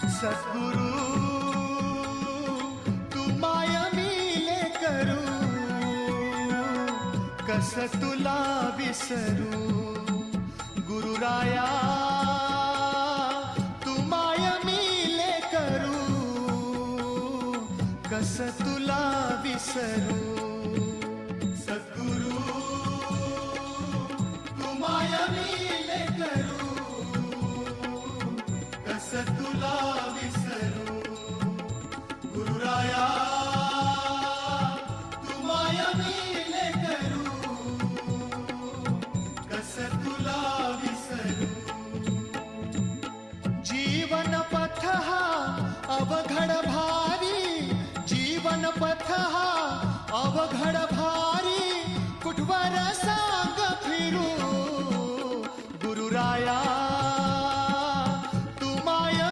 सद्गुरु तू माय मिले करू, कस तुला विसरू. गुरुराया तू माय मिले करू, कस तुला विसरू. सद्गुरु तू माय मिले करू, कस तुला विसरू. गुरुराया तू माय मिले करू, कस तुला विसरू. जीवन पथ हा अवघड भारी, जीवन पथ हा अवघड